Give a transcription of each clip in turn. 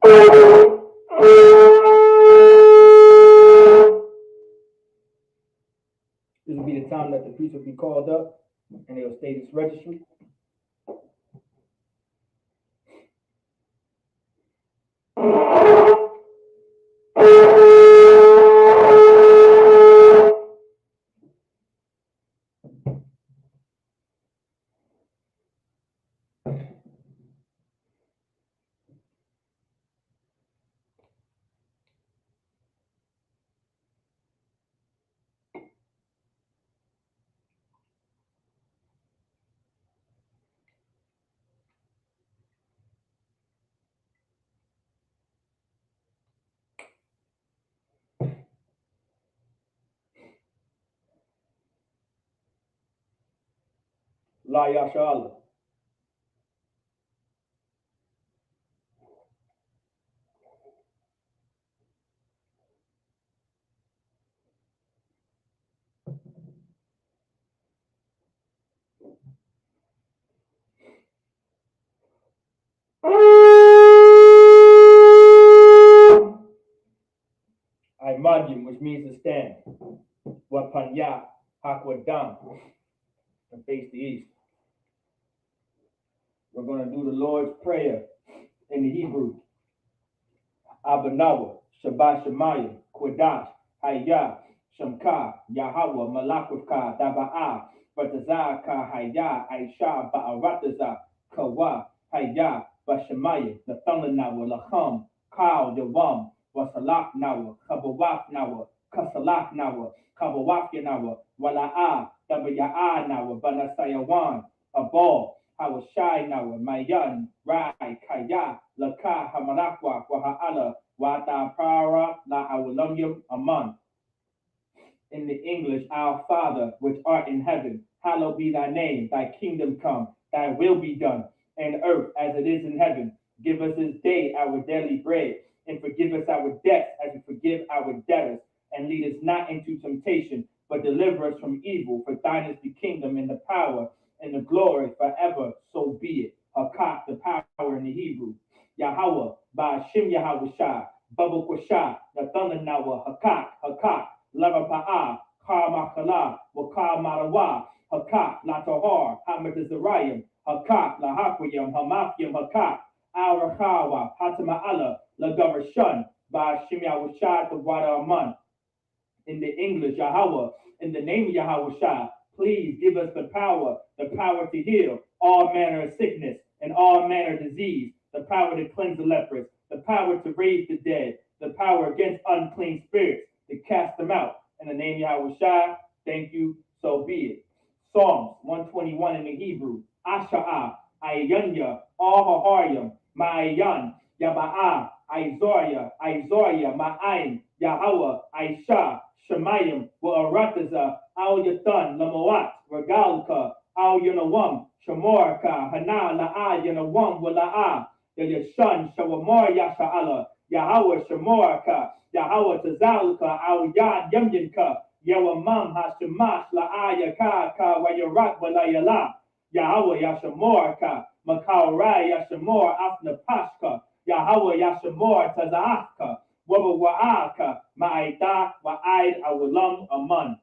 This will be the time that the priest will be called up and they'll state his registry. La Yasha Allah. I Madyam, which means to stand. Wapanya, Hakwadam, and face the east. We're going to do the Lord's Prayer in the Hebrew. Abanawa, Shabbat Shemayim, Kwadash, Hayah, Shamka, Yahweh, Malakutka, Daba'a, Batazaka, Hayah, Aisha, Ba'arataza, Kawa, Hayah, Bashemayim, Nathanawa, Lacham, Kal, Yavam, Wasalak Nawa, Kabawaf Nawa, Kasalak Nawa, Kabawaf Nawa, Wala'a, Dabaya'a Nawa, Banasayawan, Abal, Hawashai Nawa, Mayan, Rai, Kaya, Laka, Hamarakwa, Waha'ala, Wata Para, La Awalumyum, Aman. In the English, our Father, which art in heaven, hallowed be thy name, thy kingdom come, thy will be done, in earth as it is in heaven. Give us this day our daily bread, and forgive us our debts as we forgive our debtors. And lead us not into temptation, but deliver us from evil. For thine is the kingdom and the power and the glory forever. So be it. Hakak, the power in the Hebrew. Yahweh, Ba'ashim Yahweh Shah, Babu Kwashah, the thunder Nawa, Hakak, Hakak, Lavapa'a, Karmakala, Wakar Marawa, Hakak, Latahar, Hamadazarayim, Hakak, Lahakwayam, Hamafyam, Hakak, Al Rahawa, Hatama'ala, Lagarashun, Ba'ashim Yahweh Shah, the Wada Aman. In the English, Yahweh, in the name of Yahweh Shah, please give us the power to heal all manner of sickness and all manner of disease, the power to cleanse the lepers, the power to raise the dead, the power against unclean spirits, to cast them out. In the name of Yahweh Shah, thank you, so be it. Psalms 121 in the Hebrew, Asha'ah, Ayanya, Ahaharyam, Ma'ayan, Yaba'a, Aizoria, Ma'ain, Yahweh, Aisha, Shemayim, Wa'arataza, Al Yatan, Lamoat, Regalka, Al Yanawam, Shamorka, Hana, La'a, Yanawam, Wala'a, Yashan, Shawamar, Yasha'ala, Yahweh, Shamorka, Yahweh, Tazalka, Al Yad, Yamyanka, Yawamam, Hashemash, La'a, Yaka, Ka, Wayarat, Walayala, Yahweh, Yashamorka, Makaurai, Yashamor, Afna Pashka, Yahweh, Yashamor, Tazahka, Wabawa'aka, Ma'aita, Wa'aid, Awalam, Aman.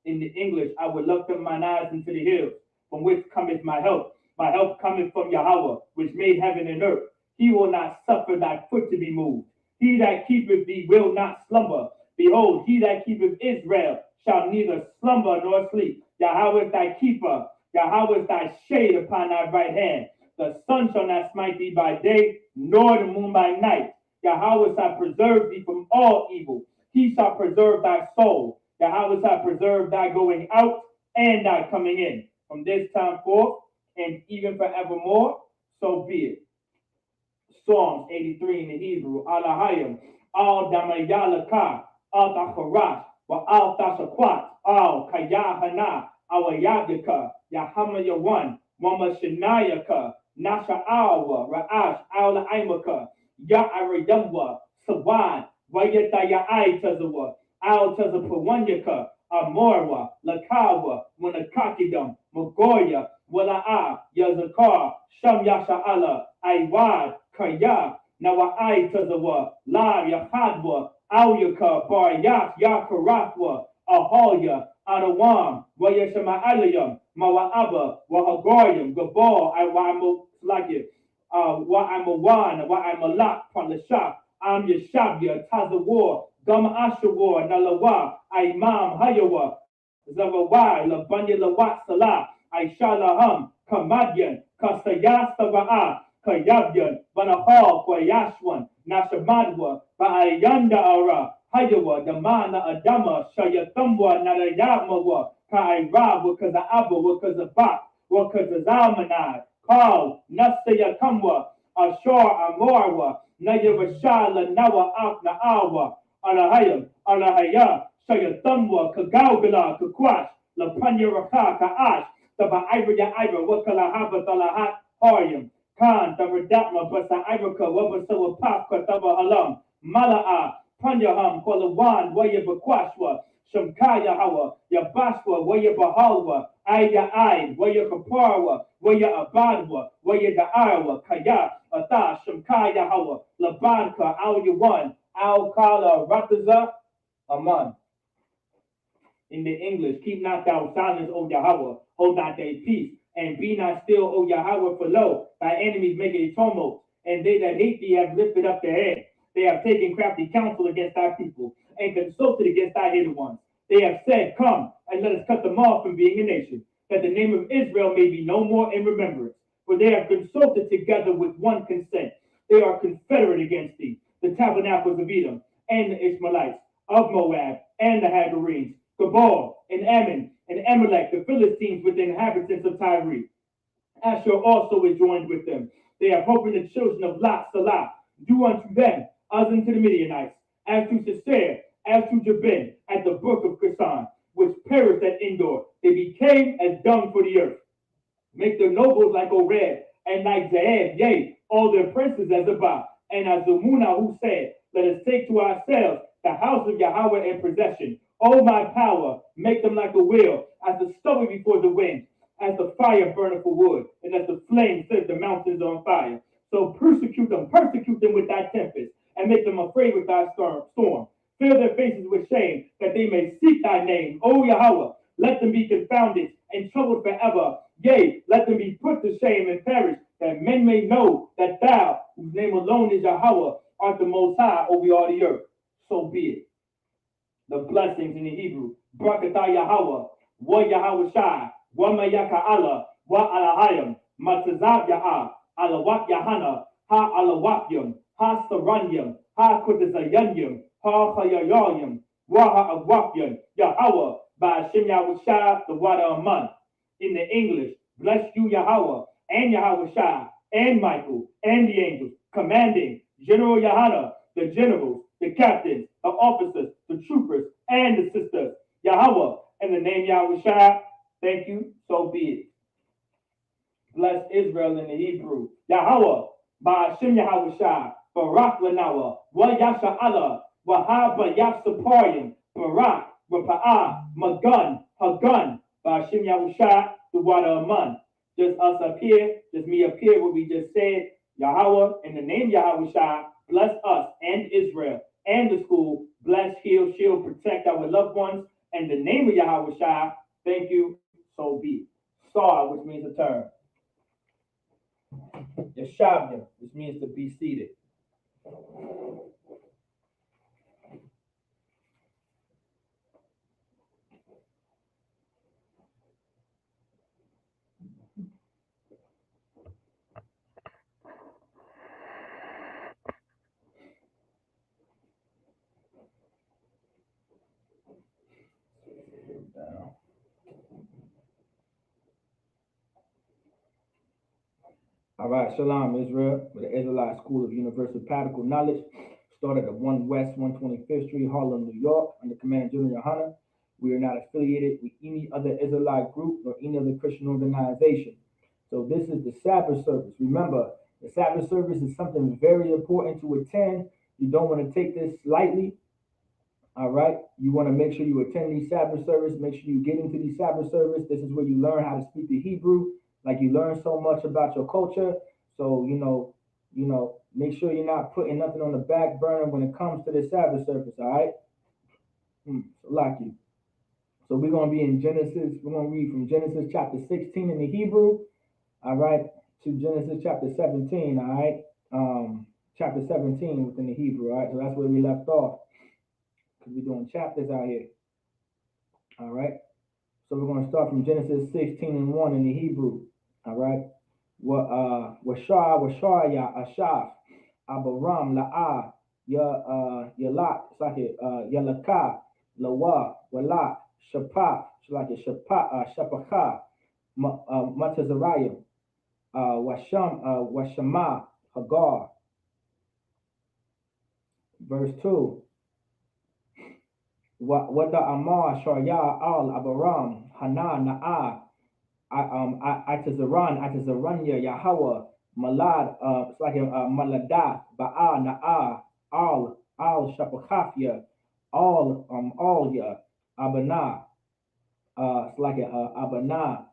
In the English, I would lift up mine eyes into the hills, from which cometh my help. My help cometh from Yahweh, which made heaven and earth. He will not suffer thy foot to be moved. He that keepeth thee will not slumber. Behold, he that keepeth Israel shall neither slumber nor sleep. Yahweh is thy keeper. Yahweh is thy shade upon thy right hand. The sun shall not smite thee by day, nor the moon by night. Yahweh shall preserve thee from all evil. He shall preserve thy soul. Yahweh shall preserve thy going out and thy coming in. From this time forth and even forevermore, so be it. Psalms 83 in the Hebrew, Alahayim, Al Damayalaka, Al Tacharash, Wa Al Tashakwat, Al Kayahana, Awayadika, Yahamayawan, Mama Shanayaka, Nasha Awa, Ra'ash, Al Aimaka, Ya'arayamwa, Sawad, Wayataya Tazawa, Al Tazapawanyaka, Amorwa, Lakawa, Munakakidam, Magoya, Wala'a, Yazakar, Sham Yasha'ala, Aiwad, Kaya, Nawa'ai Tazawa, La Yakadwa, Auyaka, Bar Yak, Yakaratwa, Ahoya, Adawam, Wayashama Alayam, Mawa'aba, Wahagoyam, Gabal, Iwamo Slagit, Wa'amawan, Wa'amalak, Palashak, Am Yashabya, Tazawar, Gama Ashawar, Nalawa, Imam Hayawa, Zawawai, Labanya Lawat Salah, Aishalaham, Kamadian, Kasayastava'a, Kayabyan, Banahal, Kwayashwan, Nashamadwa, Ba'ayanda Ara, Hayawa, Damana Adama, Shayathumwa, Narayamawa, Kaira, Wakazaaba, Wakazabak, Wakazazamanai, Kal, Nasayakamwa, Ashar Amorwa, Nayavashala, Nawa Akna Awa, Alahayam, Alahaya, Shayathumwa, Kagaugala, Kakwash, Lapanya Raka, Kaash, Taba Ibra Ibra, Wakalahaba, Talahat, Hoyam, Khan, Tabadatma, Basa Ibraka, Wabasawa Pafka, Taba Halam, Mala'a, Panyaham, Kwalawan, Wayabakwashwa, Shamkaya Hawa, Yabashwa, Wayabahalwa, Aya Ai, Wayakaparwa, Waya Abadwa, Waya Da'arwa, Kaya, Atha, Shamkaya Hawa, Labanka, Al Yawan, Al Kala, Rataza, Aman. In the English, keep not thou silence, O Yahweh, hold not thy peace, and be not still, O Yahweh, for lo, thy enemies make a tumult, and they that hate thee have lifted up their head. They have taken crafty counsel against thy people, and consulted against thy hidden ones. They have said, come, and let us cut them off from being a nation, that the name of Israel may be no more in remembrance. For they have consulted together with one consent. They are confederate against thee, the tabernacles of Edom, and the Ishmaelites, of Moab, and the Hagarenes, Gabal, and Ammon, and Amalek, the Philistines with the inhabitants of Tyre. Asher also is joined with them. They have hope in the children of Lot Salah. Do unto them as unto the Midianites, as to Sisera, as to Jabin, at the brook of Kisan, which perished at Endor. They became as dung for the earth. Make their nobles like Oreb, and like Zeeb, yea, all their princes as Abba, and as Zumuna who said, let us take to ourselves the house of Yahweh in possession. O my power, make them like a wheel, as the stubble before the wind, as the fire burneth for wood, and as the flame sets the mountains on fire. So persecute them with thy tempest, and make them afraid with thy storm. Fill their faces with shame, that they may seek thy name. O Yahweh, let them be confounded and troubled forever. Yea, let them be put to shame and perish, that men may know that thou, whose name alone is Yahweh, art the most high over all the earth. So be it. The blessings in the Hebrew. Barakatah Yahweh, wa Yahweh Shai, wa Mayaka Allah, wa Alahayim, Matazab Yah, Alawak Yahana, Ha Alawakyum, Ha Saranyum, Ha Kutazayanyum, Ha Hayayayum, wa Ha'awakyum, Yahweh, by Hashem Yahweh Shai, the water of man. In the English, bless you Yahweh, and Yahweh Shai, and Michael, and the angels, commanding General Yahana, the generals, the captains, the officers, the troopers, and the sisters. Yahweh, in the name Yahweh Shai, thank you, so be it. Bless Israel in the Hebrew. Yahweh, Ba'ashem Yahweh Shai, Barak Lanawa, Wa Yasha Allah, Wahaba Yapsaparim, Barak, Rapa'ah, Magun, Hagun, Ba'ashem Yahweh Shai, the water of man. Just us up here, just me up here, what we just said. Yahweh, in the name Yahweh Shai, bless us and Israel and the school. Bless, heal, shield, protect our loved ones. In the name of Yahweh Shai, thank you, so be it. Sar, which means a turn. Yeshavim, which means to be seated. All right, Shalom, Israel, with the Israelite School of Universal Practical Knowledge, started at 1 West 125th Street, Harlem, New York, under Command General Yohana. We are not affiliated with any other Israelite group or any other Christian organization. So this is the Sabbath service. Remember, the Sabbath service is something very important to attend. You don't want to take this lightly. All right, you want to make sure you attend these Sabbath service. Make sure you get into these Sabbath service. This is where you learn how to speak the Hebrew. Like you learn so much about your culture. So you Make sure you're not putting nothing on the back burner when it comes to the Sabbath service, all right? Like you. So we're going to be in Genesis. We're going to read from Genesis chapter 16 in the Hebrew, all right, to Genesis chapter 17, all right? Chapter 17 within the Hebrew, all right? So that's where we left off because we're doing chapters out here, all right? So we're going to start from Genesis 16 and 1 in the Hebrew, all right? Washar ya Ashaf, Abaram La'ah, Yalat, it's like it, Yalaka, Lawa, Wala, Shapa, it's like it, Shapaka, Matazariah, Washama, Hagar. Verse 2. Wada Amar Shaya al Abaram, Hana Na'a, Atazaranya, Yahweh, Malad, it's like Malada, Ba'a, Na'a, Al Shapachafia, all ya, Abana, it's like Abana,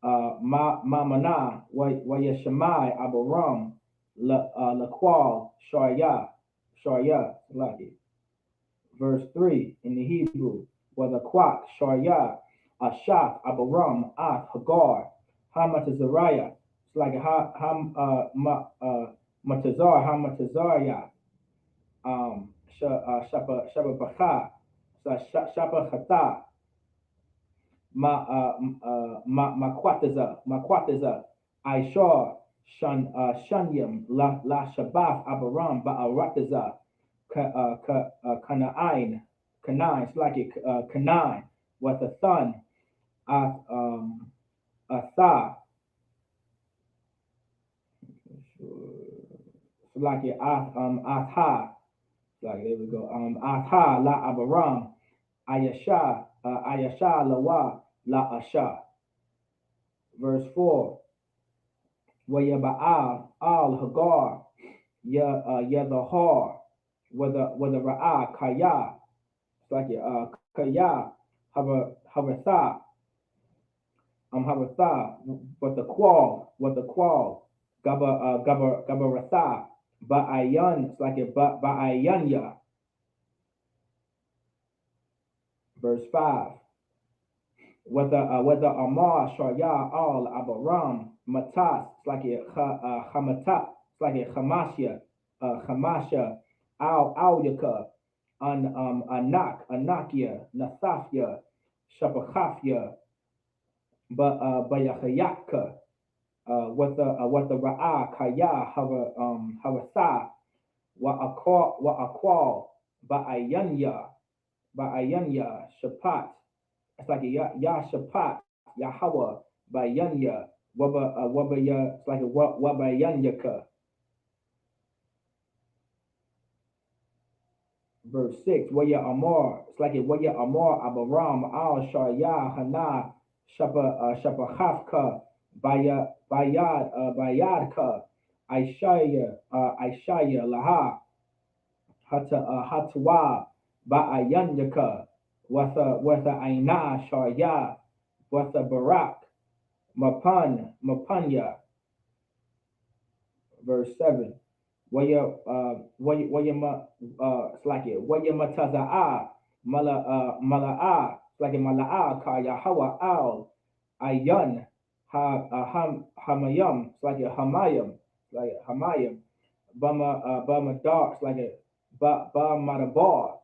Mamana, Wayashamai, Abaram, Laqual, Shaya, like it. Verse 3 in the Hebrew, whether Quak, Shaya, Ashaf, Abaram, Hagar, Hamatazariah, it's like Hamatazariah, Shababacha, Shabachata, Makwataza, Aishar, Shanyam, La Shabaf, Abaram, Ba'arataza, Canaan, it's like it, Canaan, with a son, Atha, it's like it, Atha, like there we go, Atha, La Abaram, Ayasha, Lawa, La Asha. Verse 4, Wayaba'al, Al Hagar, Yadahar, with the Ra'ah, Kaya, it's like it, Kaya, Havatha, Havatha, with the qual, Gabaratha, Ba'ayan, it's like it, Ba'ayanya. Verse 5, with the Amar, Shaya, Al, Abaram, Matas, it's like it, Hamata, it's like it, Hamasha, Al Yaka, Anakia, Nathafia, Shapachafia, Bayachayaka, with the Ra'ah, Kaya, Havasa, Wa'akwal, Ba'ayanya, Shapat, it's like Ya Shapat, Yahweh, Bayanya, Wabaya, it's like a Wabayanyaka. Verse 6, Waya Amar, it's like a Waya Amar, Abaram, Al Shaya, Hana, Shapachafka, Bayadka, Aishaya, Laha, Hatwa, Ba'ayanyaka, Watha Aina, Shaya, Watha Barak, Mapanya. Verse 7, it's like it, Waya Mataza'a, Mala'a, it's like a Mala'a, Ka Yahweh Al, Ayan, Hamayam, it's like a Hamayam, Bama Dar, it's like a Madabar,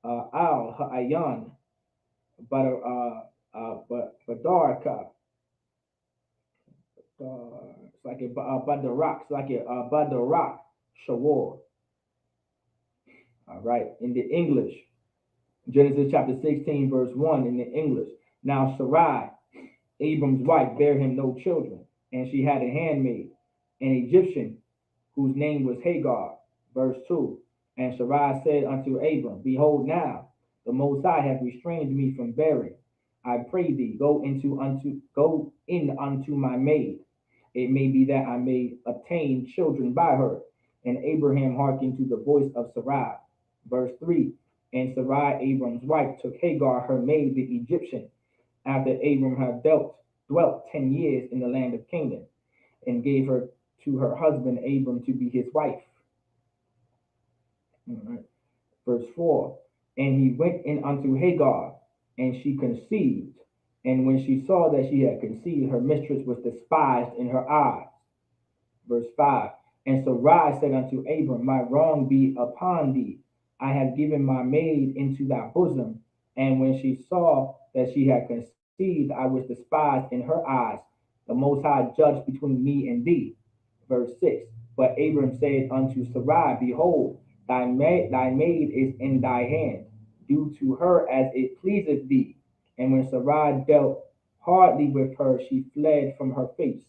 Al, Ha'ayan, Badarka, it's like a Badarak, it's like a Badarak, Shawar. All right, in the English, Genesis chapter 16, verse 1 in the English. Now Sarai, Abram's wife, bare him no children, and she had a handmaid, an Egyptian, whose name was Hagar. Verse 2, and Sarai said unto Abram, Behold now, the Most High hath restrained me from bearing. I pray thee, go in unto my maid. It may be that I may obtain children by her. And Abraham hearkened to the voice of Sarai. Verse 3, and Sarai, Abram's wife, took Hagar, her maid, the Egyptian, after Abram had dwelt 10 years in the land of Canaan, and gave her to her husband Abram to be his wife. All right. Verse 4. And he went in unto Hagar, and she conceived. And when she saw that she had conceived, her mistress was despised in her eyes. Verse 5. And Sarai said unto Abram, my wrong be upon thee. I have given my maid into thy bosom. And when she saw that she had conceived, I was despised in her eyes. The Most High judged between me and thee. Verse 6. But Abram said unto Sarai, behold, thy maid is in thy hand. Do to her as it pleaseth thee. And when Sarai dealt hardly with her, she fled from her face.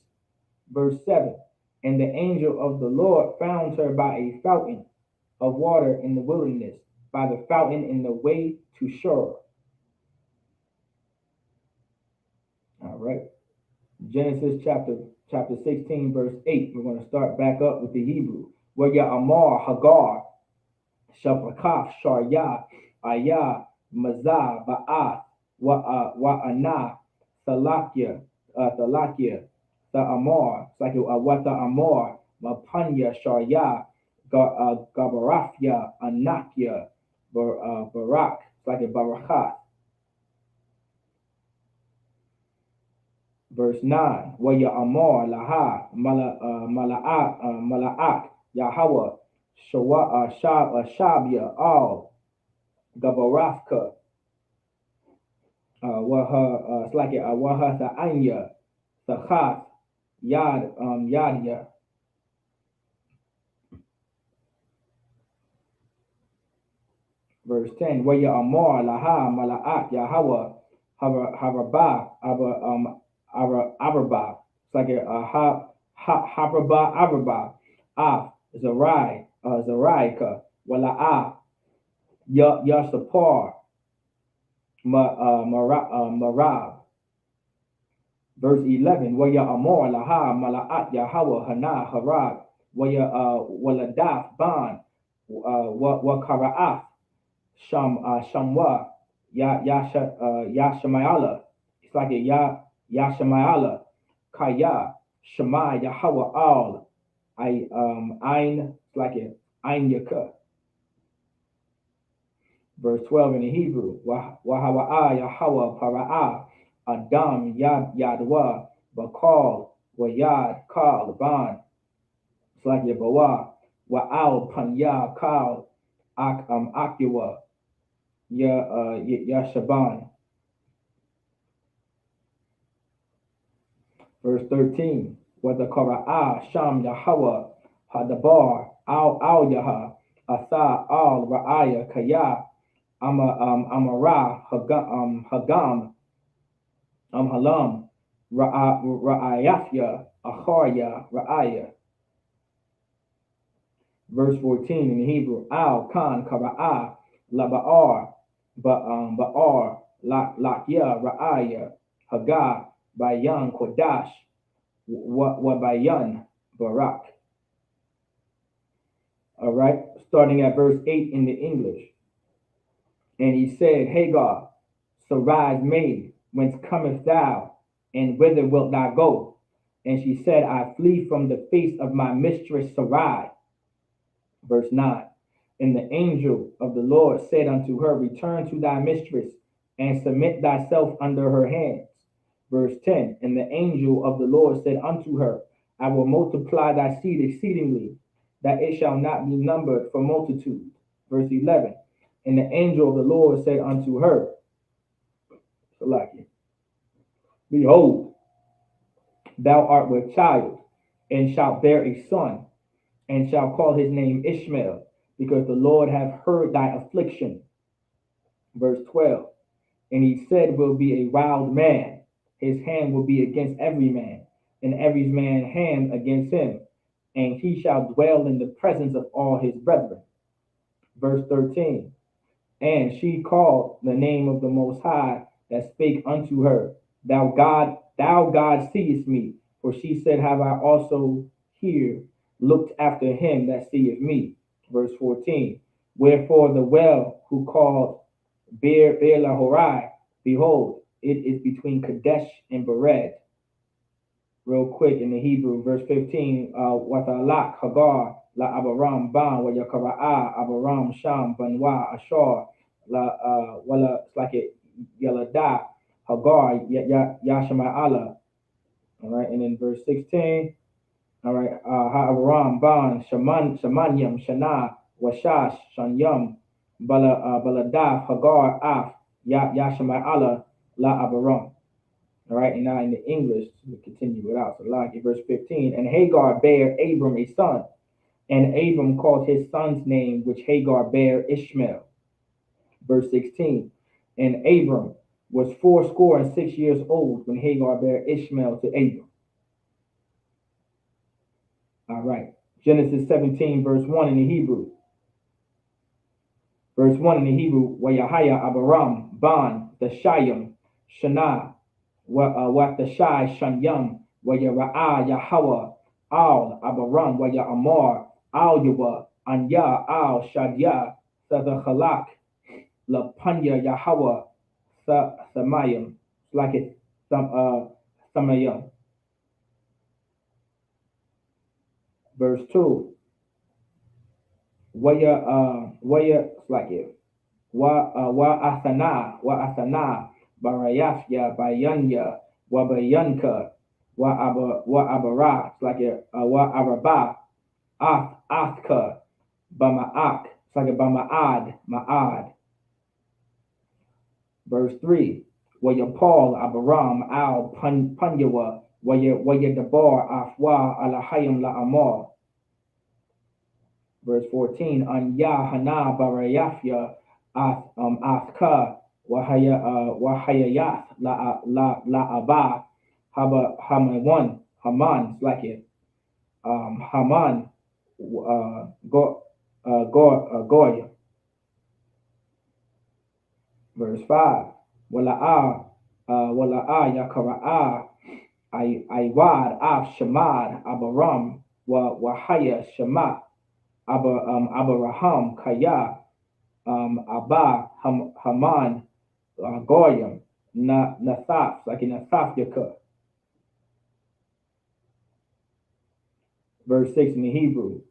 Verse 7. And the angel of the Lord found her by a fountain of water in the wilderness, by the fountain in the way to Shur. All right. Genesis chapter 16, verse 8. We're going to start back up with the Hebrew. Where Amar, Hagar, Shapakaf, Sharyah, Ayah, Mazah, Ba'ath, Wa'ana, Salakia, Salakia, Sa'amar, it's like Wata Amar, Mapanya, Sharyah, Gabarafya, Anakia, Barak, it's like a Barakat. Verse 9, Waya Amar, Laha, Mala'ak, Yahweh, Shabia, Al, Gabarafka, Waha, it's like Waha Sa'anya, Sachat, Yadia. Verse 10, Waya Amar, Laha, Mala'ak, Yahweh, Harabah, Abrabah. It's like Habrabah, Abrabah, Zarai, Zaraika, Wala'ah, Yasapar, Marab. Verse 11, Waya Amor, Laha, Mala'at, Yahweh, Hana, Harab, Waladaf, Ban, Wakara'af, Shamwa, Yashamayala. It's like a Yashamayala, Kaya, Shema, Yahweh, Al, Ein, it's like a Ein Yaka. Verse 12 in the Hebrew, Wahawa'a, Yahweh, Para'ah, Adam, Yadwa, Bakal, Wayad, Kal, Ban, it's like a Bawa, Wa'al, Panya, Kal, Akiwa, Yashaban. Verse 13, Wada Kara'ah, Sham, Yahweh, Hadabar, Al Yaha, Asa, Al, Ra'aya, Kaya, Amara, Hagam, Halam, Ra'ayafya, Acharya, Ra'aya. Verse 14 in the Hebrew, Al, Khan, Kara'ah, Laba'ar, Ba'ar, Lakya, Ra'aya, Hagah, Bayan, Kodash, Wabayan, Barak. All right, starting at verse 8 in the English. And he said, Hagar, Sarai's maid, whence comest thou, and whither wilt thou go? And she said, I flee from the face of my mistress Sarai. Verse 9. And the angel of the Lord said unto her, return to thy mistress, and submit thyself under her hands. Verse 10. And the angel of the Lord said unto her, I will multiply thy seed exceedingly, that it shall not be numbered for multitude. Verse 11. And the angel of the Lord said unto her, behold, thou art with child, and shalt bear a son, and shall call his name Ishmael, because the Lord hath heard thy affliction. Verse 12. And he said, will be a wild man. His hand will be against every man, and every man's hand against him. And he shall dwell in the presence of all his brethren. Verse 13. And she called the name of the Most High that spake unto her, Thou God seest me. For she said, have I also here looked after him that seeth me. Verse 14. Wherefore the well who called Beer Lahorai, behold, it is between Kadesh and Bered. Real quick in the Hebrew, verse 15, Wathalak Hagar, la Abaram Ban wa Yakara'a Abaram Sham Banwa Ashar la wala it's like it Yalada Hagar Yashama Allah. All right, and then verse 16. All right, Ha'aram Ban Shamanyam Shana Washash Shanyam Baladaf Hagar Af Yashama Allah La Abaram. All right, and now in the English, we continue it out. So like in verse 15, and Hagar bare Abram a son, and Abram called his son's name, which Hagar bare Ishmael. Verse 16, and Abram was 86 years old when Hagar bare Ishmael to Abram. All right, Genesis 17, verse 1 in the Hebrew. Verse 1 in the Hebrew, Wayahaya Abaram Ban the Shayim Shana what the Shai Shanyam Wayara'a Yahweh Al Abaram Waya Amar Al Yuwa Anya Al Shadia Sadakhalak La Panya Yahweh Samayim. It's like it's Samayim. Verse 2. Waya it's like it. Wa asana barayafya bayanya wa bayanka wa abara it's like it. Wa araba afka bamaak it's like a ma'ad. Verse 3. Waya Paul Abaram al Panyawa waya Dabar afwa alahayim la amar. Verse 14, on Yahana Barayafya Athka Wahayayath La Abba Haman it's like it. Haman Goya. Verse 5, Wala'a Yakara'a Iwad Af Shamad Abaram Wahaya Shema Abraham Kaya Abba Haman Goyim Nathaf like in Nathaf Yakut. Verse 6 in the Hebrew.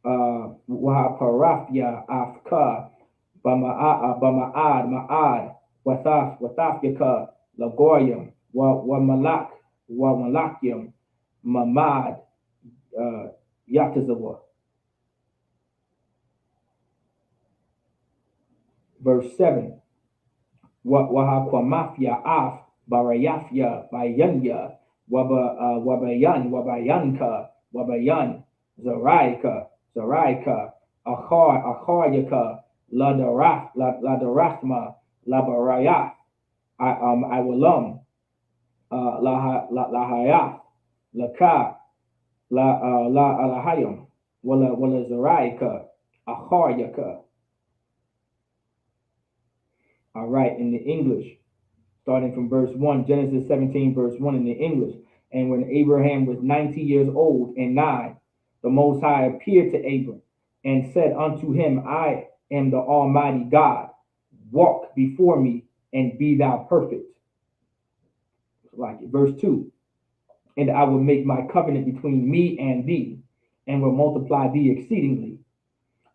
Wahaparafya Afka Ma'ad Wathaf Yakut Lagoyim wa Malakim Mamad Yatazawa. Verse 7, Wahakwamafya Af Barayafya Bayanya Wabayanka Wabayan Zaraika Acharika Ladarachma Labarayah Iwalam Lahayah Laka La Alahayim Wala Zaraika Acharika. All right, in the English, starting from verse 1, Genesis 17, verse 1 in the English. And when Abraham was 90 years old and 9, the Most High appeared to Abram and said unto him, I am the Almighty God. Walk before me and be thou perfect. Like it. Verse 2, and I will make my covenant between me and thee, and will multiply thee exceedingly.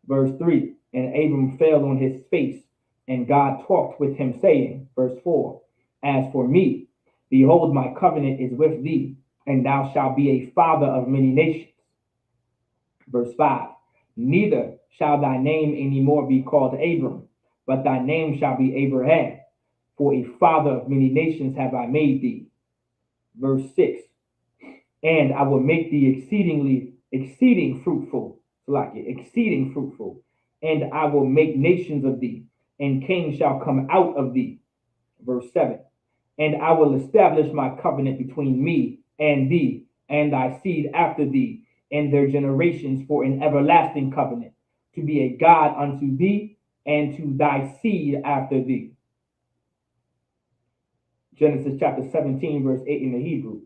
Verse 3, and Abram fell on his face, and God talked with him, saying, verse 4, as for me, behold, my covenant is with thee, and thou shalt be a father of many nations. Verse 5, neither shall thy name any more be called Abram, but thy name shall be Abraham, for a father of many nations have I made thee. Verse 6, and I will make thee exceeding fruitful, and I will make nations of thee, and kings shall come out of thee. Verse 7, and I will establish my covenant between me and thee, and thy seed after thee, and their generations for an everlasting covenant, to be a God unto thee, and to thy seed after thee. Genesis chapter 17, verse 8 in the Hebrew.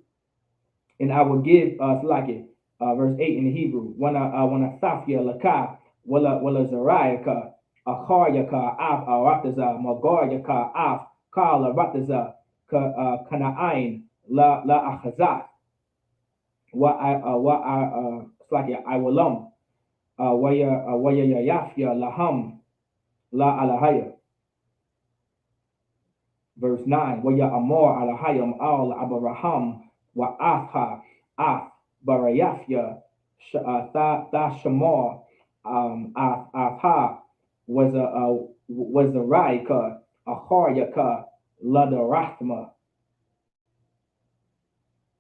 And I will give verse 8 in the Hebrew. Wana Safia Laka, Wala Zariaka, Acharaka Af Arataza, Magaraka Af Kala Rataza, Kanaain La Achazat, I will Waya Yafya Laham La Alahaya. Verse 9, Waya Amor Alahayam Al Abraham Wa Atha Ath Barayafya Tha Shamor Atha was a Raika Ahoryaka Ladarathma.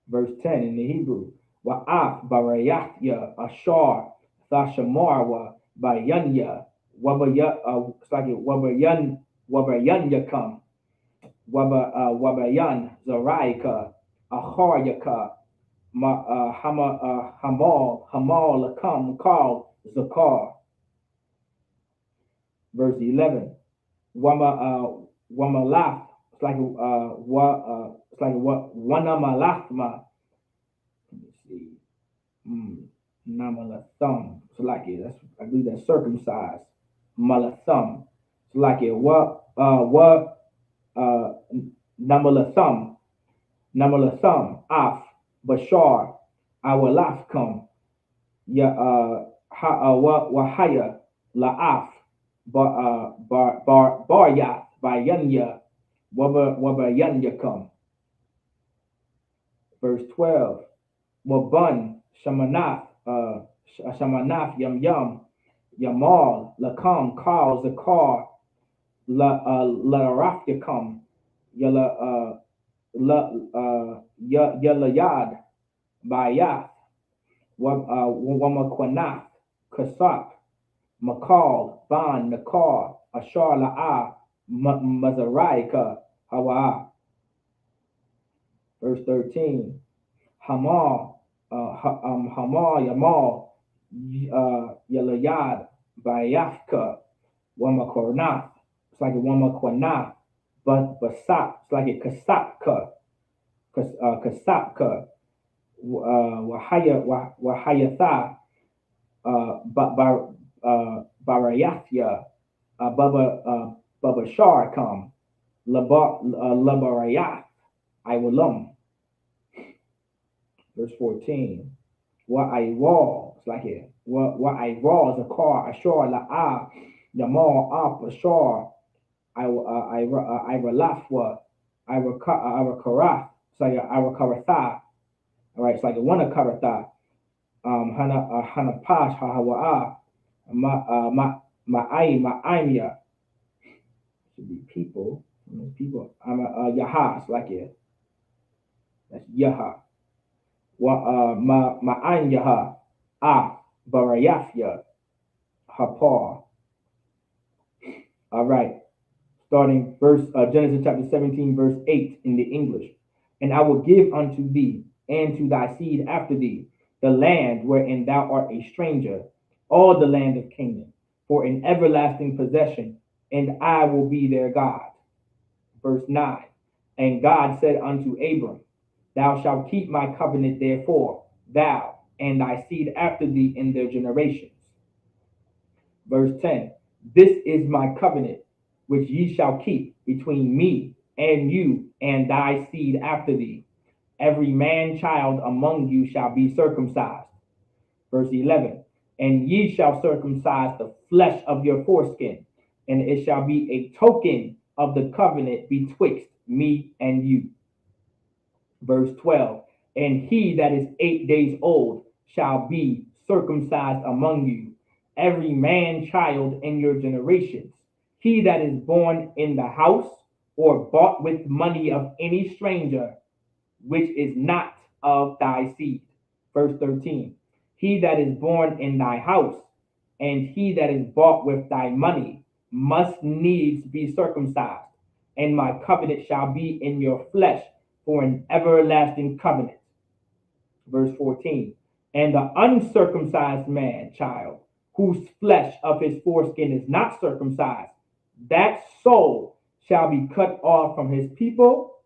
Verse 10 in the Hebrew, Wa'af barayatya ashar thashamarwa bayanya wabayanyakam wabayan zaraika aharyaka hamal lakam kal zakar. Verse 11, wamalaf, it's like what wanamalafma. Let me see. Namalathum. It's like it. That's, I believe that's circumcised. Malathum. It's like it. What Namalathum. Namalathum. Af. Bashar. Awalafkum. Ya Wahaya. Laaf. Baryath. Bayanya. Wabayanyakum. Verse 12, Wabun, Shamanath, Yam Yamal, Lakam, Kal, Zakar, Larafyakum, Yalayad, Bayath, Wamakwanath, Kasap, Makal, Ban, Nakar, Ashar La'a, Mazaraika, Hawa. Verse 13, Hamal, Yamal, Yalayad, Bayafka, Wamakornath. It's like a Wamakornath, but Basap, it's like a Kasapka, Wahayatha, Barayathya, Baba Sharkam, Labarayath, Iwalum. Verse 14. What I raw, it's like here. What I raw is a car, ashore la yamal up ashore. I relafwa, I rekarath, it's like I rekaratha. All right, it's like a one karatha. Hana pash hawa ma'aimya. Should be people. People. I'm a yaha, it's like it. That's yaha. Ma'anyaha, Barayafya, Hapar. All right, starting Genesis chapter 17, verse 8 in the English. And I will give unto thee and to thy seed after thee the land wherein thou art a stranger, all the land of Canaan, for an everlasting possession, and I will be their God. Verse 9, and God said unto Abram, Thou shalt keep my covenant, therefore, thou and thy seed after thee in their generations. Verse 10, This is my covenant, which ye shall keep between me and you and thy seed after thee. Every man child among you shall be circumcised. Verse 11, And ye shall circumcise the flesh of your foreskin, and it shall be a token of the covenant betwixt me and you. Verse 12, And he that is 8 days old shall be circumcised among you, every man child in your generations. He that is born in the house or bought with money of any stranger, which is not of thy seed. Verse 13, He that is born in thy house, and he that is bought with thy money, must needs be circumcised, and my covenant shall be in your flesh for an everlasting covenant. Verse 14, And the uncircumcised man child, whose flesh of his foreskin is not circumcised, that soul shall be cut off from his people.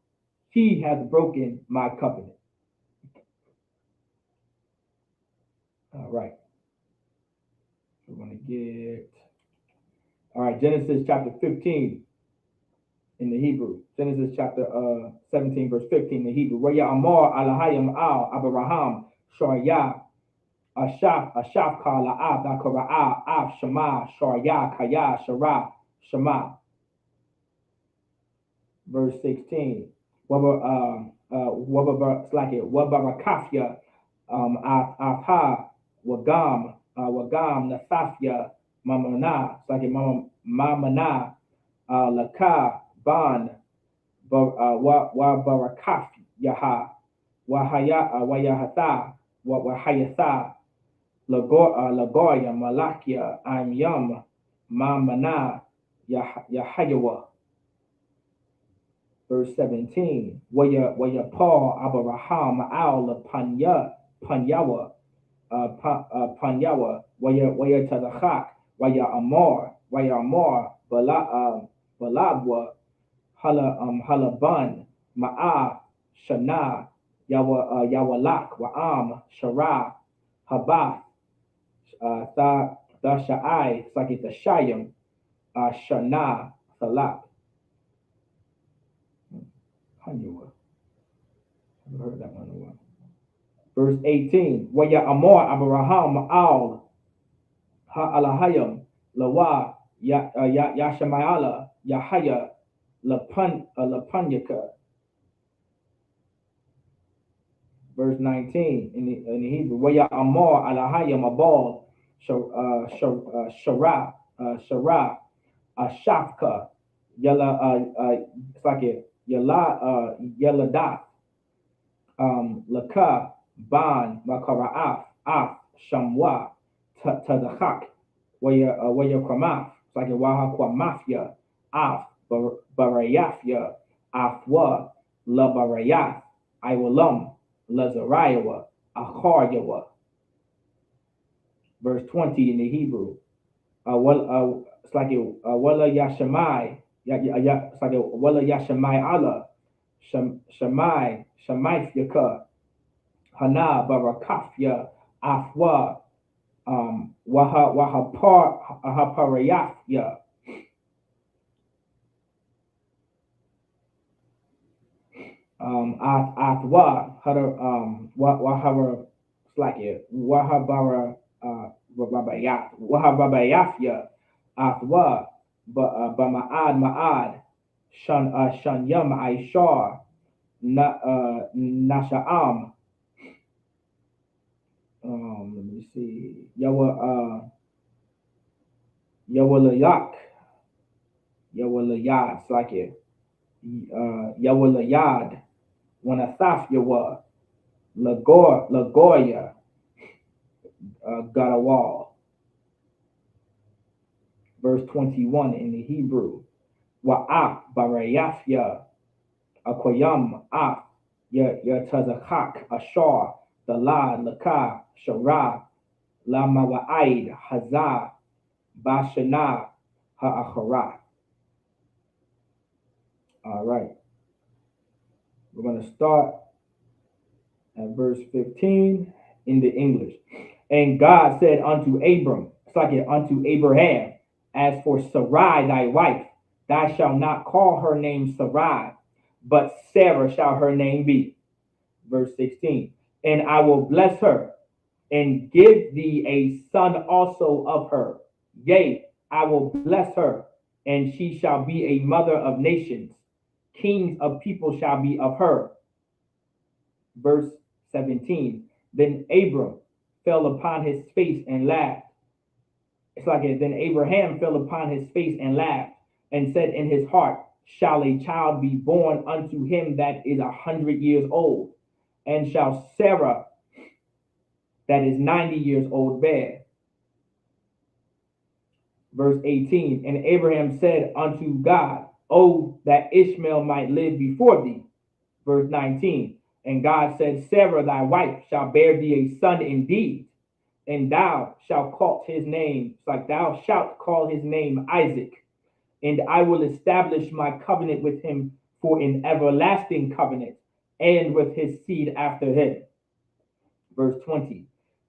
He hath broken my covenant. All right. We're going to get, all right, Genesis chapter 15 in the Hebrew. Genesis chapter 17, verse 15 in the Hebrew. Where Amor Alahayim Al Abraham Shariah Ashaf Ka La'ab Dakara Av Shema Sharya Kaya Shara Shema. Verse 16. Wabarakafya Afha Wagam Nasafya Mamana. It's like it Mamana Laka Ban Wabarakaf Yaha Wayahata Wahayatha Lagoya Malakia I'm Yum Mamana Yahayawa. Verse 17. Waya Paul Abraham Al Panyawa Panyawa Waya Tazachak Waya Amor Balabwa Halaban Ma'a Shana Yawalak Wa'am Shara Habath Sha'ai. It's like it's a Shayim Shana Salak. Hanuwa. I've heard that one in a while. Verse 18. Waya Amor Abraham Al Ha'alahayim Lawa Yashamayala Yahaya Lapanyaka. Verse 19 in the Hebrew. Waya Amor Alahayim Abal Shara Ashafka Yala it's like it Yaladat Laka Ban Makara Af Shamwa Tazachak Waya Kramaf. It's like a Waha Kwamafia Af Barayafia Afwa La Barayaf Iwalam Lazarayawa Acharyawa. Verse 20 in the Hebrew. It's like a Wala Yashamai. It's like a Wala Yashamai Allah Shamai Yaka Hana Barakafya Afwa Wahaparayafya. Athwa Wahara like it Wahabara Wahabayafya Athwa Ma'ad Shanyam Aishar Nasha'am. Let me see. Yawalayak. It's like it. Yawalayad. Wanasaf Yawa. Lagoya. Got a wall. Verse 21 in the Hebrew. Wa'af Barayafya. Akoyam Af. Yatazakak Ashar. Dalad Laka Shara Lama Wa'id Hazah Bashana Ha'achara. All right. We're going to start at verse 15 in the English. And God said unto Abram, it's like it, unto Abraham, as for Sarai thy wife, thou shalt not call her name Sarai, but Sarah shall her name be. Verse 16. And I will bless her, and give thee a son also of her. Yea, I will bless her, and she shall be a mother of nations. Kings of people shall be of her. Verse 17. Then Abram fell upon his face and laughed. It's like it. Then Abraham fell upon his face and laughed, and said in his heart, shall a child be born unto him that is 100 years old? And shall Sarah, that is 90 years old, bear? Verse 18. And Abraham said unto God, oh, that Ishmael might live before thee. Verse 19. And God said, Sarah thy wife shall bear thee a son indeed, and thou shalt call his name, like thou shalt call his name Isaac, and I will establish my covenant with him for an everlasting covenant, and with his seed after him. Verse 20.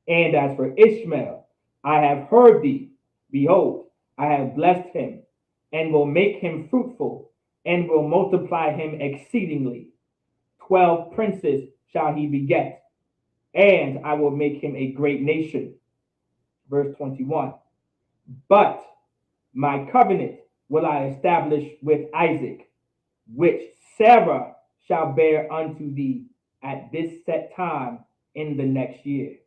And as for Ishmael, I have heard thee. Behold, I have blessed him, and will make him fruitful, and will multiply him exceedingly. 12 princes shall he beget. and I will make him a great nation. Verse 21. But my covenant will I establish with Isaac, which Sarah shall bear unto thee at this set time in the next year.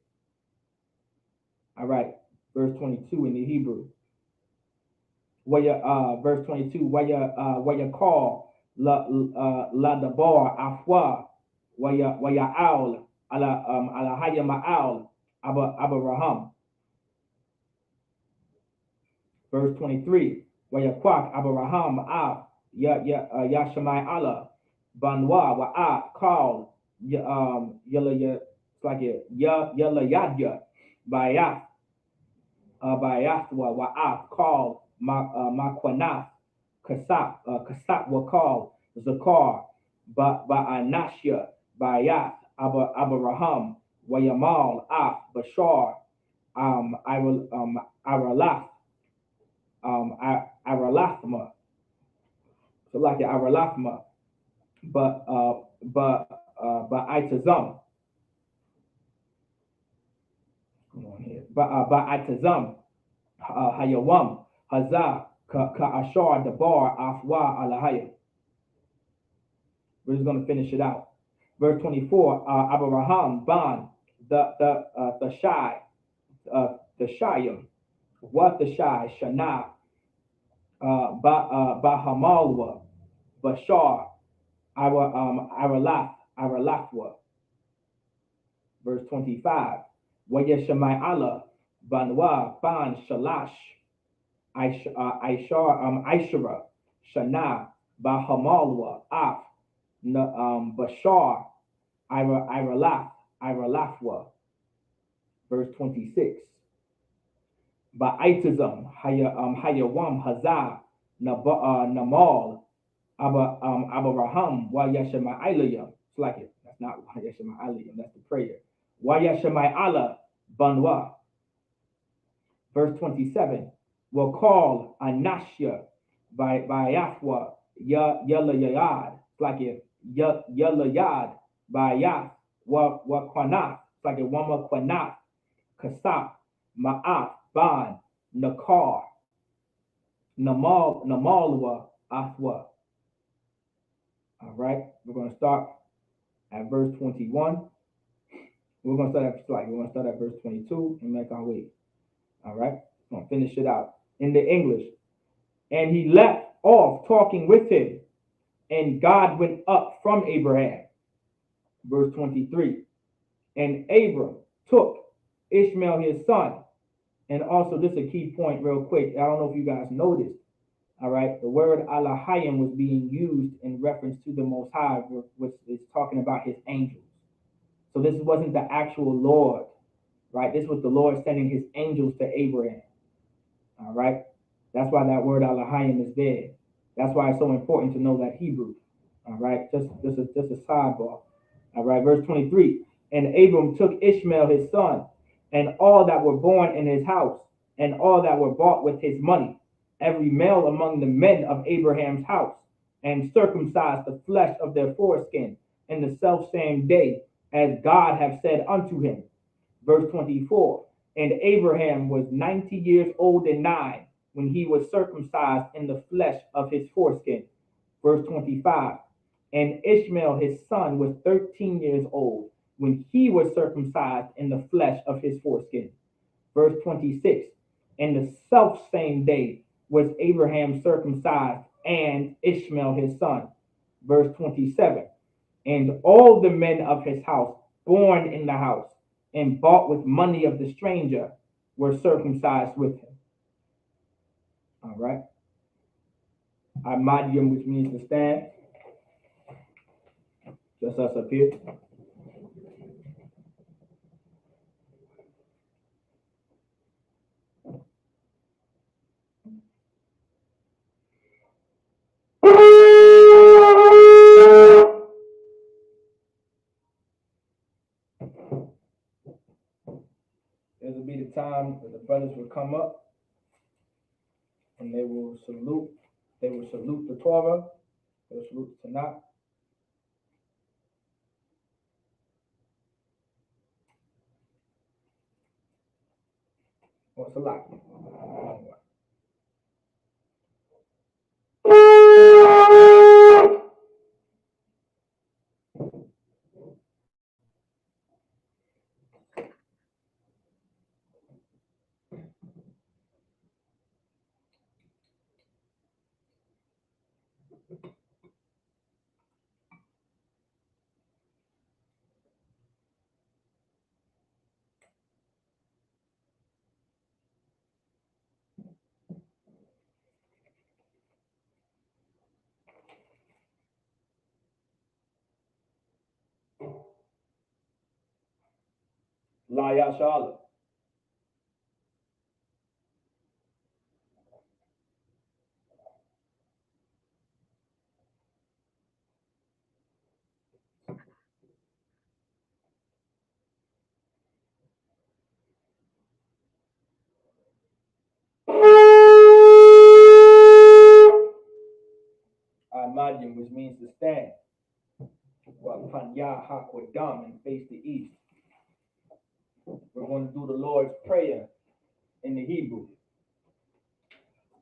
All right, verse 22 in the Hebrew. Verse 22, where you call la dabar afwa, where you owl ala haya ma'al abraham. Verse 23, where you quack abraham af ya shamai Allah banwa wa af call yalla it's like ya yalla yadya bayaf bayaf wa af call Makwanaf, Kasap will call Zakar, Anashia, Bayath, Abraham, Wayamal, Af, Bashar, Aralaf, Aralathma, so like Aralathma, but Itazam. Come on here. But Itazam, Hayawam. Hazah ka dabar afwa alahaya. We're just going to finish it out. Verse 24. Abraham ban the shy the shayim what the shy shana bahamalwa bashar aralafwa. Verse 25. Wayeshamai Allah banwa ban shalash. Aishara, Shana, Bahamalwa, Af, Bashar, Iralafwa. Verse 26. Ba'itazam, Hayawam, Hazah, Namal, Abraham, Wayashama Ilayam. It's like it. That's not Wayashama Ilayam, that's the prayer. Wayashama Allah, Banwa. Verse 27. Will call Anashya by Yahwa Yalayad. It's like it Yalayad by Yah wa Kwanaf. It's like it Wama Kwanaf Kasap Ma'af Ban Nakar Namalwa Afwa. All right, we're going to start at verse 21. We're going to start at verse 22 and make our way. All right, I'm going to finish it out in the English. And he left off talking with him, and God went up from Abraham. Verse 23. And Abram took Ishmael his son. And also, this is a key point real quick. I don't know if you guys noticed. All right, the word Alahayim was being used in reference to the Most High, which is talking about his angels. So this wasn't the actual Lord, right? This was the Lord sending his angels to Abraham. All right, that's why that word Alahayim is there. That's why it's so important to know that Hebrew. All right, just a sidebar. All right, verse 23. And Abram took Ishmael his son, and all that were born in his house, and all that were bought with his money, every male among the men of Abraham's house, and circumcised the flesh of their foreskin in the selfsame day, as God had said unto him. Verse 24. And Abraham was 90 years old and 9 when he was circumcised in the flesh of his foreskin. Verse 25. And Ishmael his son was 13 years old when he was circumcised in the flesh of his foreskin. Verse 26. And the selfsame day was Abraham circumcised and Ishmael his son. Verse 27. And all the men of his house born in the house and bought with money of the stranger were circumcised with him. All right. Amadium, which means to stand. Just us up here. This will be the time that the brothers will come up and they will salute. They will salute the Torah. They will salute the Tanakh. Or Salaki. La Yashala. Imagine, which means to stand. Well, Panya Hakwadam and face the east. We're going to do the Lord's Prayer in the Hebrew.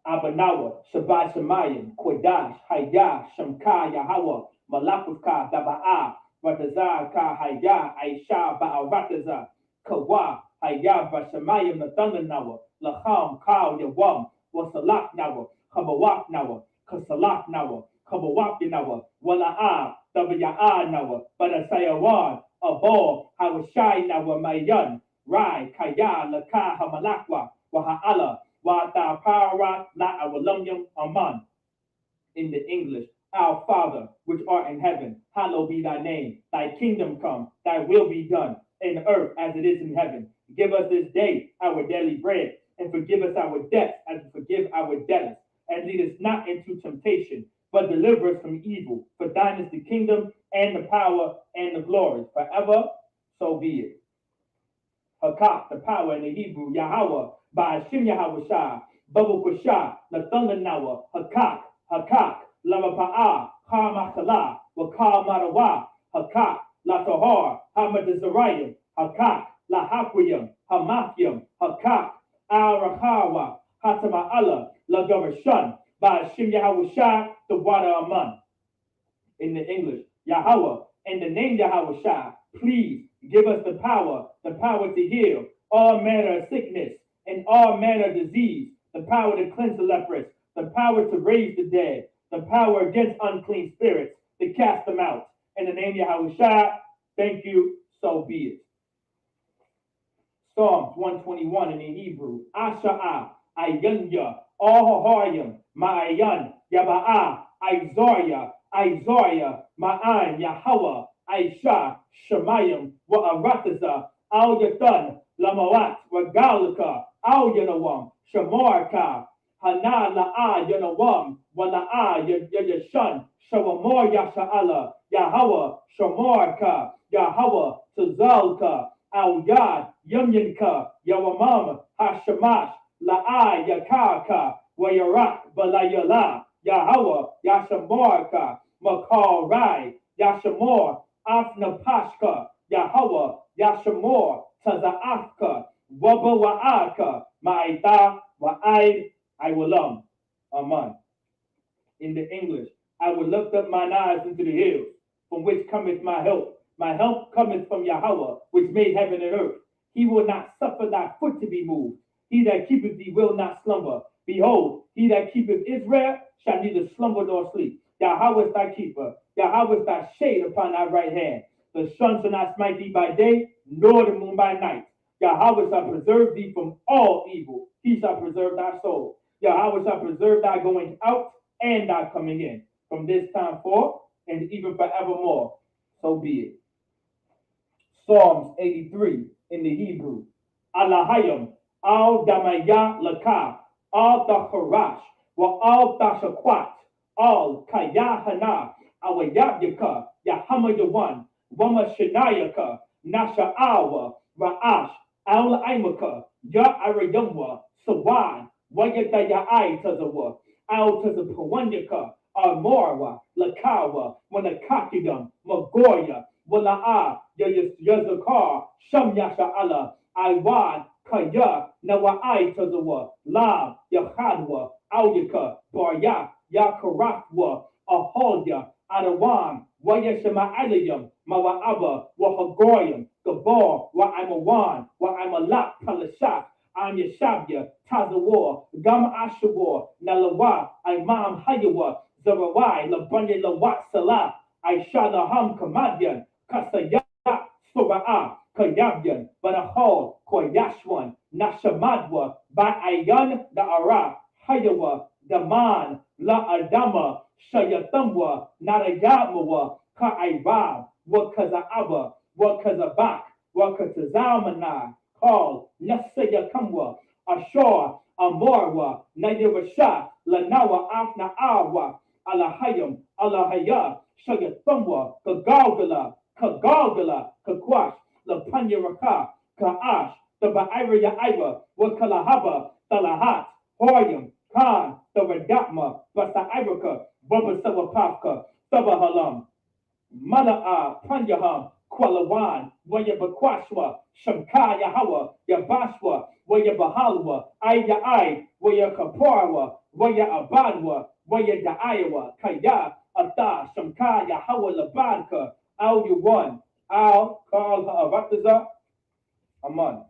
Abanawa, Shabbat Shemayim, Kodash, Hayah, Shamka, Yahweh, Malakuka, Daba'a, Ratazah, Ka, Hayah, Aisha, Ba'arataza, Kawa, Hayah, Bashamayim, Nathanawa, Lacham, Ka, Yawam, Wasalak Nawa, Kabawak Nawa, Kasalak Nawa, Kabawak Nawa, Wala'a, Dabaya'a Nawa, Badasayawan, Abo, Hawashai Nawa, Mayan, Rai, Kaya, Laka, Hamalakwa, Waha'ala, Wata Para La Awalumyum Aman. In the English, our Father, which art in heaven, hallowed be thy name. Thy kingdom come, thy will be done, in earth as it is in heaven. Give us this day our daily bread, and forgive us our debts as we forgive our debtors. And lead us not into temptation, but deliver us from evil. For thine is the kingdom, and the power, and the glory, forever. So be it. Hakak, the power in the Hebrew, Yahweh, by Hashem Yahweh Shah, Babu Kusha, Nathan Nawa, Hakak, Hakak, Lavapaa, Hamakala, Wakal Marawa, Hakak, La Tahar, Hamadazarayim, Hakak, La Hakwiyam, Hamakyam, Hakak, Al Rahawa, Hatama Allah, La Gavarashan, by Hashem Yahweh Shah, the water Aman. In the English, Yahweh, in the name Yahweh Shah, please give us the power to heal all manner of sickness and all manner of disease, the power to cleanse the leprous, the power to raise the dead, the power against unclean spirits, to cast them out. In the name Yahweh Shah, thank you, so be it. Psalms 121 in the Hebrew, Asha'a, Ayanya, Ahahayim, Ma'ayan, Yaba'a, Isaiah, Ma'an, Yahweh, Aisha, Shemayim, Wa'arataza, Al Yathan, Lamawat, Wagalaka, Al Yanawam, Shamarka, Hana La'a Yanawam, Wala'a Yashan, Shawamor Yasha'ala, Yahweh, Shamarka, Yahweh, Tazalka, Al Yad, Yamyanka, Yawamam, Hashamash, La'a Yakaka, Wayarak, Balayala, Yahweh, Yashamarka, Makal Rai, Yashamor, Afnapashka, Yahweh, Yashamor, Tazaafka, Wabawaaka, Ma'ita, Wa'aid, I will Aman. In the English, I will lift up mine eyes into the hills, from which cometh my help. My help cometh from Yahweh, which made heaven and earth. He will not suffer thy foot to be moved. He that keepeth thee will not slumber. Behold, he that keepeth Israel shall neither slumber nor sleep. Yahweh is thy keeper. Yahweh is thy shade upon thy right hand. The sun shall not smite thee by day, nor the moon by night. Yahweh shall preserve thee from all evil. He shall preserve thy soul. Yahweh shall preserve thy going out and thy coming in, from this time forth and even forevermore. So be it. Psalms 83 in the Hebrew. Alahayim, al damaya laka, al tacharash, wa al tashakwat, al kayahana, awayabyaka, yahamayawan, wama shanayaka, nasha'awa, ra'ash, al aimaka, ya arayamwa, sawan, wayatayai tazawa, al tazapawanyaka, armorwa, lakawa, manakakidam, magoya, Wala'a, Yazakar, Sham Yasha'ala, Iwan, Kaya, Nawa Tazawa, La, Yahadwa, Audika, Barya, Yakarafwa, Aholya, Adawan, Wayashama Alayam, Mawa'aba, Wahagoyam, Gabar, Wa'amawan, Wa'amalak, Palashat, I'm Yashabya, Tazawar, Gama Ashawar, Nalawa, Imam Hayawa, Zarawai, Labanya Lawat Salah, Aisha Laham Kamadyan, Kasaya, Sura'ah, Kayabyan, Banahal, Koyashwan, Nashamadwa, Ba'ayan, Da'ara, Hayawa, Daman, La Adama, Shayathamwa, Narayamawa, Ka'airab, Wakaza'aba, Wakazabak, Wakazazamana, Call, Nasayakamwa, Ashar, Amarwa, Nayirasha, Lanawa, Afna'awa, Alahayam, Alahaya, Shayathamwa, Kagalgala, Kagalgala, Kakwash, Lapanyaraka, Ka'ash, the Ba'ira Ira, Wakalahaba, Talahat, Hoyam, Khan, the Radatma, Basa Baba Sabapaka, Sabahalam, Mala'a, Panyaham, Kualawan, Wayabakwashwa, Shamka Yahawa, Yabashwa, Wayabahalwa, Aya Ai, Wayakaparwa, Waya Abadwa, Waya Da'ayawa, Kaya, Ata, Shamka Yahawa Labanka, Al Yuwan, Al Kal Ha'arataza, Aman.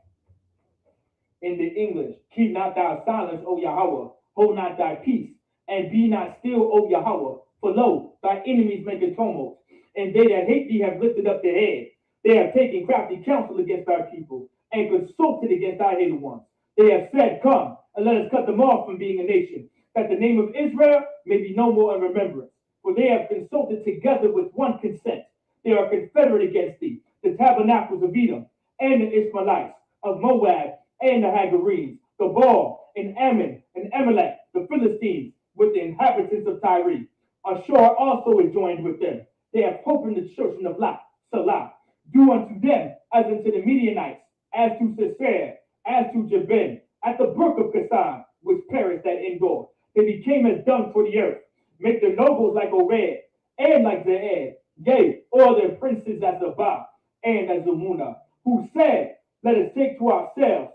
In the English, keep not thy silence, O Yahweh, hold not thy peace, and be not still, O Yahweh, for lo, thy enemies make a tumult, and they that hate thee have lifted up their head. They have taken crafty counsel against thy people, and consulted against thy hated ones. They have said, Come, and let us cut them off from being a nation, that the name of Israel may be no more in remembrance. For they have consulted together with one consent. They are confederate against thee, the tabernacles of Edom, and the Ishmaelites, of Moab, and the Hagarenes, the Baal, and Ammon, and Amalek, the Philistines, with the inhabitants of Tyre. Ashur also is joined with them. They have hope in the children of Lot, Salah. Do unto them as unto the Midianites, as to Sisera, as to Jabin, at the brook of Kassan, which perished at Endor. They became as dung for the earth. Make their nobles like Ored, and like Zeed, yea, all their princes as Zabah, and as Zamuna, who said, Let us take to ourselves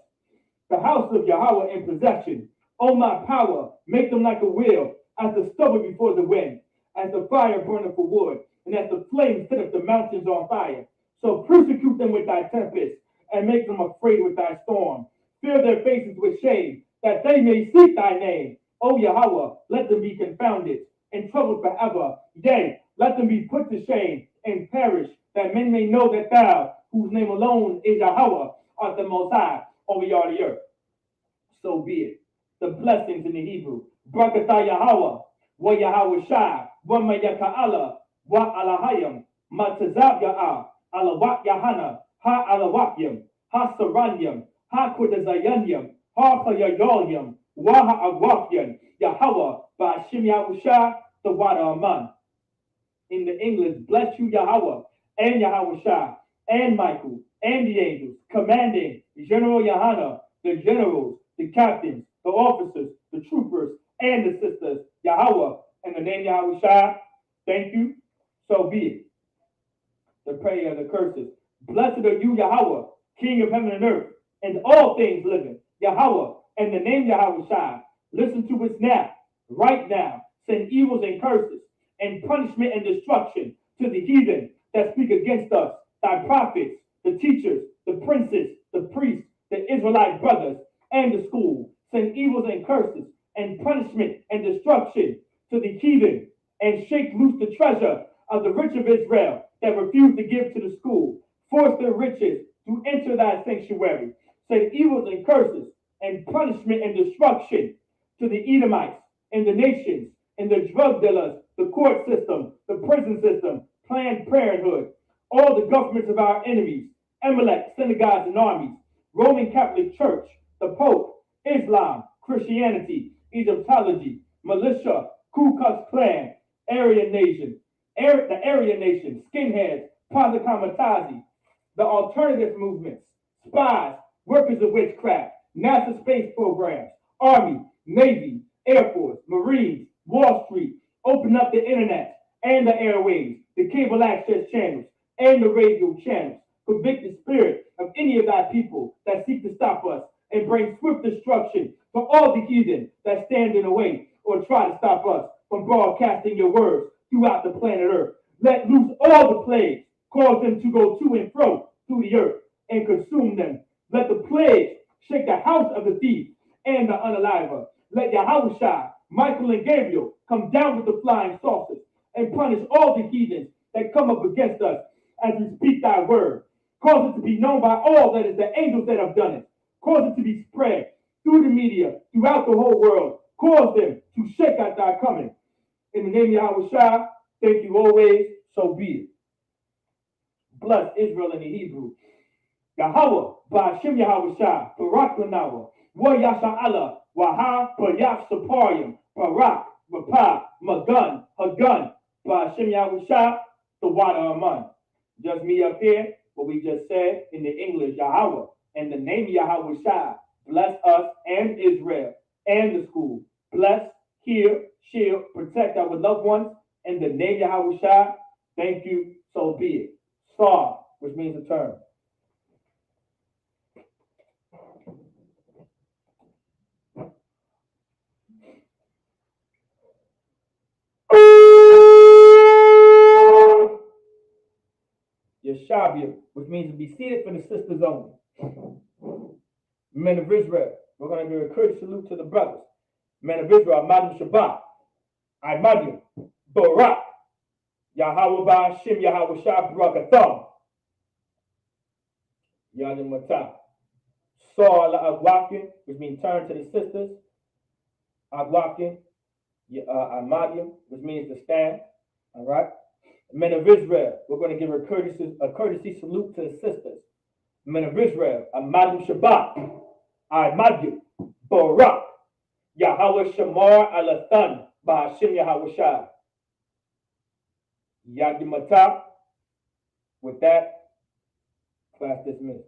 the house of Yahweh in possession. O my power, make them like a wheel, as the stubble before the wind, as the fire burneth for wood, and as the flames set up the mountains on fire. So persecute them with thy tempest, and make them afraid with thy storm. Fill their faces with shame, that they may seek thy name. O Yahweh, let them be confounded, and troubled forever. Yea, let them be put to shame, and perish, that men may know that thou, whose name alone is Yahweh, art the Most High over all the earth. So be it. The blessings in the Hebrew. Barakatah Yahweh, wa Yahweh Shai, wa Mayaka'ala, wa Alahayim, Matazab Ya'ah, Alawak Yahana, Ha Alawakyam, Ha Saranyam, Ha Kudazayanyam, Ha Hayayolyam, wa Ha'agwafyan, Yahweh, Ba'ashim Yahushai, the water Aman. In the English, bless you Yahweh, and Yahweh Shai, and Michael, and the angels, commanding General Yahana, the generals, the captains, the officers, the troopers, and the sisters, Yahweh, in the name Yahweh Shai, thank you, so be it. The prayer of the curses. Blessed are you, Yahweh, King of heaven and earth, and all things living, Yahweh, in the name Yahweh Shai. Listen to us now, right now. Send evils and curses, and punishment and destruction to the heathen that speak against us, thy prophets, the teachers, the princes, the priests, the Israelite brothers, and the school. Send evils and curses, and punishment and destruction to the heathen, and shake loose the treasure of the rich of Israel that refuse to give to the school. Force their riches to enter thy sanctuary. Send evils and curses, and punishment and destruction to the Edomites, and the nations, and the drug dealers, the court system, the prison system, Planned Parenthood, all the governments of our enemies, Amalek, synagogues and armies, Roman Catholic Church, the Pope, Islam, Christianity, Egyptology, militia, Ku Klux Klan, Aryan Nation, the Aryan Nation, skinheads, Pazakamatazi, the alternative movements, spies, workers of witchcraft, NASA space programs, Army, Navy, Air Force, Marines, Wall Street, open up the internet and the airwaves, the cable access channels, and the radio channels. Convict the spirit of any of thy people that seek to stop us and bring swift destruction to all the heathen that stand in the way or try to stop us from broadcasting your words throughout the planet Earth. Let loose all the plagues, cause them to go to and fro through the earth and consume them. Let the plagues shake the house of the thief and the unaliver. Let Yahushua, Michael, and Gabriel come down with the flying saucers and punish all the heathens that come up against us as we speak thy word. Cause it to be known by all that it's the angels that have done it. Cause it to be spread through the media, throughout the whole world. Cause them to shake out thy coming. In the name of Yahushua, thank you always, so be it. Bless Israel in the Hebrew. Yahweh, Ba'ashem Yahushua, Barak Lanawa, Wa Yasha Allah, Waha, Bayaf Saparium, Barak, Rapah, Magun, Hagun, Ba'ashem Yahushua, the water Aman. Just me up here, what we just said in the English, Yahweh, and the name Yahushua, bless us and Israel and the school. Bless, heal, shield, protect our loved ones. In the name Yahushua, thank you, so be it. Sar, which means a term. Yeshabia, which means to be seated for the sisters only. Men of Israel, we're going to give a courteous salute to the brothers. Men of Israel, Madam Shabbat, Imadium, Barak, Yahweh Ba'ashem, Yahweh Shah, Barakatham, Yadim Matah. Saw Agwakin, which means turn to the sisters. Agwakin, Imadium, which means to stand. All right. Men of Israel, we're going to give a courtesy salute to the sisters. Men of Israel, Amadim Shabbat, Imadium, Barak, Yahweh Shamar Alathan, Ba'ashem Yahweh Shah. Yadim Matah. With that, class dismissed.